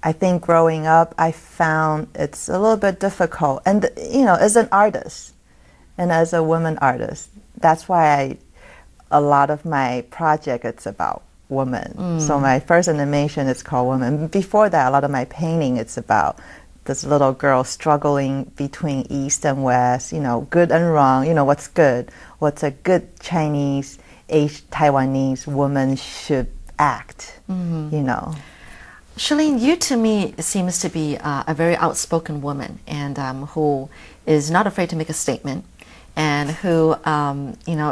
I think growing up, I found it's a little bit difficult. And, as an artist and as a woman artist, that's why a lot of my project, it's about women. So my first animation is called Woman. Before that, a lot of my painting, it's about this little girl struggling between East and West, good and wrong, what's good, what's a good Chinese, Taiwanese woman should act, Shirley, you to me seems to be a very outspoken woman and who is not afraid to make a statement and who,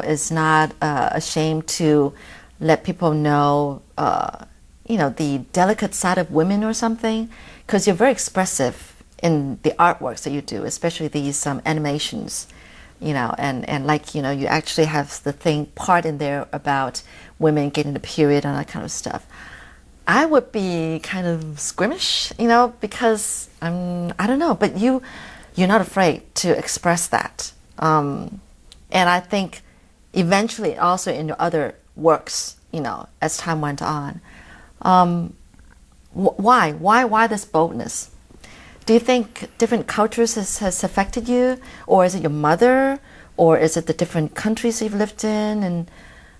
is not ashamed to let people know, the delicate side of women or something, because you're very expressive in the artworks that you do, especially these animations, and like, you actually have the part in there about women getting the period and that kind of stuff. I would be kind of squeamish, because I don't know, but you're not afraid to express that. And I think eventually also in your other works, as time went on. Why this boldness? Do you think different cultures has affected you? Or is it your mother? Or is it the different countries you've lived in? And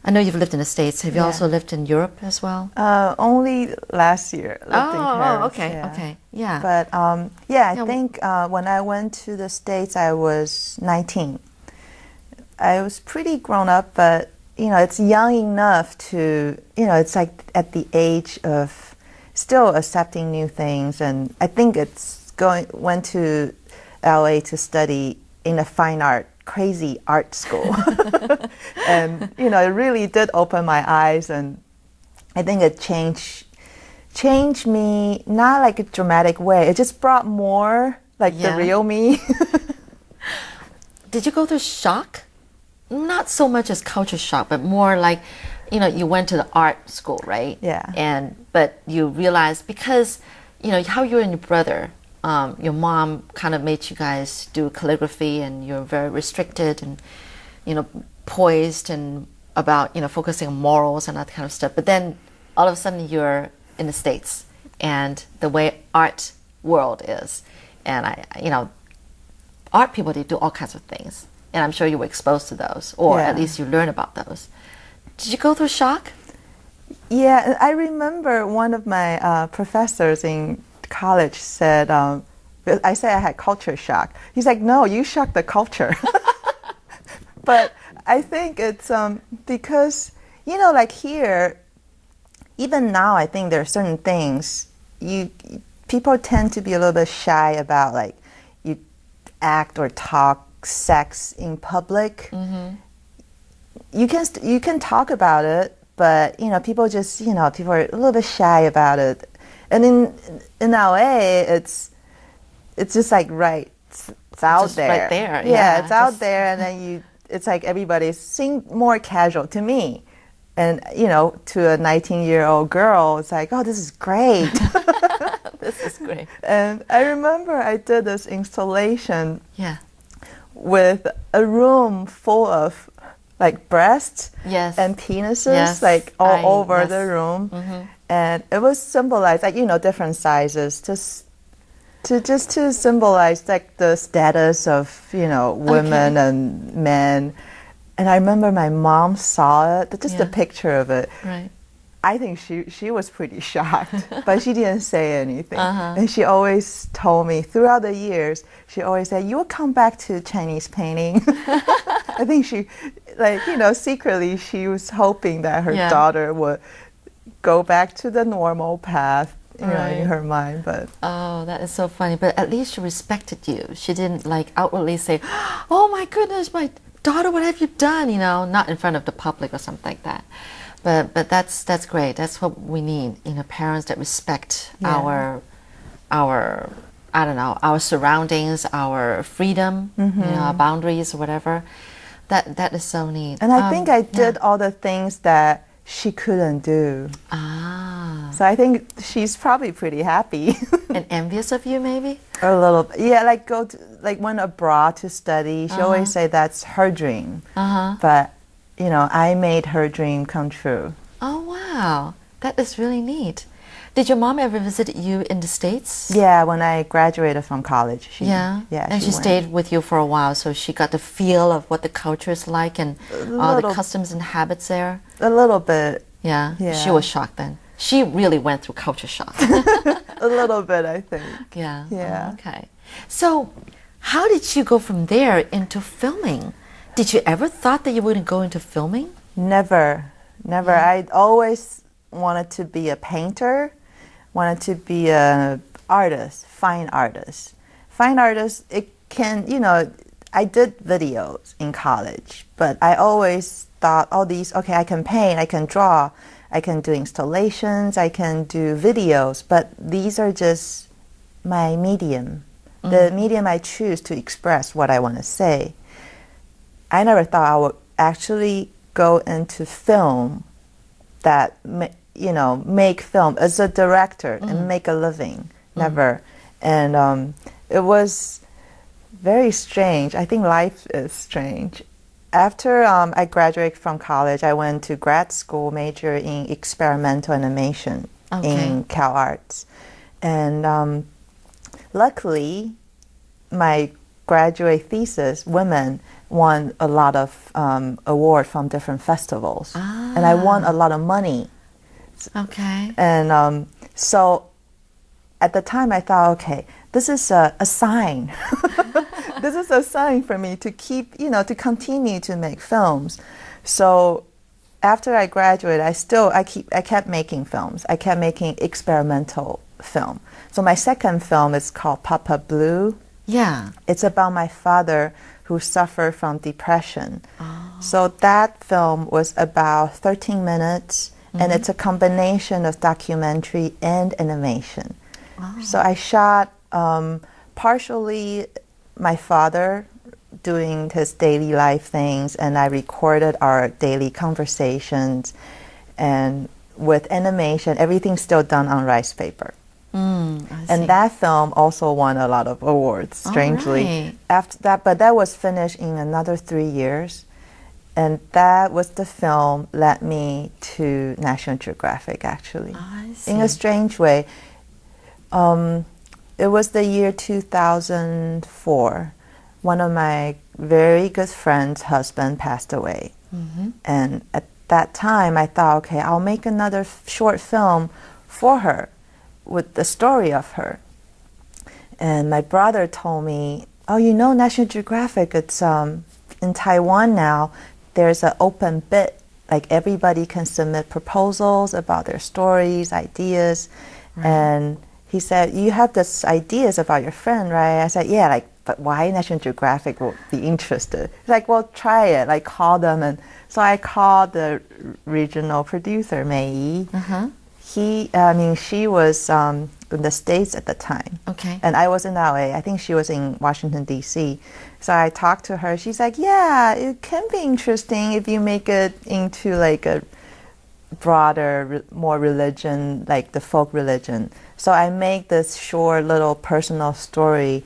I know you've lived in the States. Have you also lived in Europe as well? Only last year. Lived in Paris, okay. Yeah. But I think when I went to the States, I was 19. I was pretty grown up, but it's young enough to, it's like at the age of still accepting new things. And I think went to LA to study in a fine art, crazy art school. And, it really did open my eyes. And I think it changed me, not like a dramatic way. It just brought more like the real me. Did you go through shock? Not so much as culture shock, but more like, you went to the art school, right? Yeah. But you realized because, how you and your brother, your mom kind of made you guys do calligraphy and you're very restricted and, poised and about, focusing on morals and that kind of stuff. But then all of a sudden you're in the States and the way art world is. And art people, they do all kinds of things. And I'm sure you were exposed to those, or at least you learn about those. Did you go through shock? Yeah, I remember one of my professors in college said, I said I had culture shock. He's like, no, you shocked the culture. But I think it's because, like here, even now, I think there are certain things people tend to be a little bit shy about, like you act or talk sex in public. Mm-hmm. You can talk about it, but people just people are a little bit shy about it. And in LA, it's just like it's out just there. Right there. Yeah, it's out there, and then it's like everybody seems more casual to me. And to a 19-year-old girl, it's like, oh, this is great. This is great. And I remember I did this installation. Yeah. With a room full of like breasts and penises like all over the room. Mm-hmm. And it was symbolized like different sizes to symbolize like the status of women and men. And I remember my mom saw it, just a picture of it. Right. I think she was pretty shocked, but she didn't say anything. And she always told me throughout the years, she always said, you'll come back to Chinese painting. I think she, secretly she was hoping that her daughter would go back to the normal path, in her mind. But oh, that is so funny. But at least she respected you. She didn't outwardly say, oh my goodness, my daughter, what have you done? Not in front of the public or something like that. But that's great. That's what we need. Parents that respect our I don't know, our surroundings, our freedom, our boundaries or whatever. That is so neat. And I think I did all the things that she couldn't do. So I think she's probably pretty happy. And envious of you, maybe? A little, yeah. Went abroad to study. She always say that's her dream. But I made her dream come true. Oh wow, that is really neat. Did your mom ever visit you in the States? Yeah, when I graduated from college. And she went. stayed with you for a while, so she got the feel of what the culture is like and all the customs and habits there? A little bit. Yeah. She was shocked then. She really went through culture shock. A little bit, I think. Yeah. Yeah. Oh, okay. So how did you go from there into filming? Did you ever thought that you were going to go into filming? Never. I always wanted to be a painter, wanted to be an artist, fine artist. Fine artist, it can, I did videos in college, but I always thought, okay, I can paint, I can draw, I can do installations, I can do videos, but these are just my medium, the medium I choose to express what I want to say. I never thought I would actually go into film that, make film as a director and make a living. Never. And it was very strange. I think life is strange. After I graduated from college, I went to grad school, major in experimental animation in Cal Arts. And luckily, my graduate thesis, women, won a lot of awards from different festivals. And I won a lot of money. Okay. And so at the time I thought, okay, this is a sign. This is a sign for me to keep, to continue to make films. So after I graduated, I kept making films. I kept making experimental film. So my second film is called Papa Blue. Yeah. It's about my father who suffered from depression. So that film was about 13 minutes, and it's a combination of documentary and animation. So I shot partially my father doing his daily life things, and I recorded our daily conversations. And with animation, everything's still done on rice paper. And that film also won a lot of awards, strangely. Right. After that, but that was finished in another 3 years. And that was the film led me to National Geographic, actually. I see. In a strange way. It was the year 2004. One of my very good friend's husband passed away. And at that time, I thought, okay, I'll make another short film for her with the story of her. And my brother told me, National Geographic, it's in Taiwan now, there's an open bid. Like everybody can submit proposals about their stories, ideas. And he said, you have these ideas about your friend, right? I said, yeah, but why National Geographic will be interested? He's like, well, try it, call them. And so I called the regional producer, Mei Yi. She was in the States at the time. Okay. And I was in LA. I think she was in Washington, D.C. So I talked to her. She's like, yeah, it can be interesting if you make it into a broader, more religion, like the folk religion. So I make this short little personal story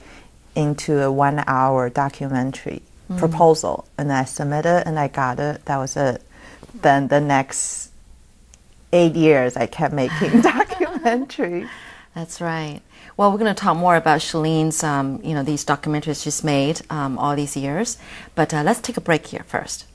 into a 1-hour documentary proposal. And I submitted and I got it. That was it. Then the next 8 years, I kept making documentaries. That's right. Well, we're going to talk more about Shirley's, these documentaries she's made all these years. But let's take a break here first.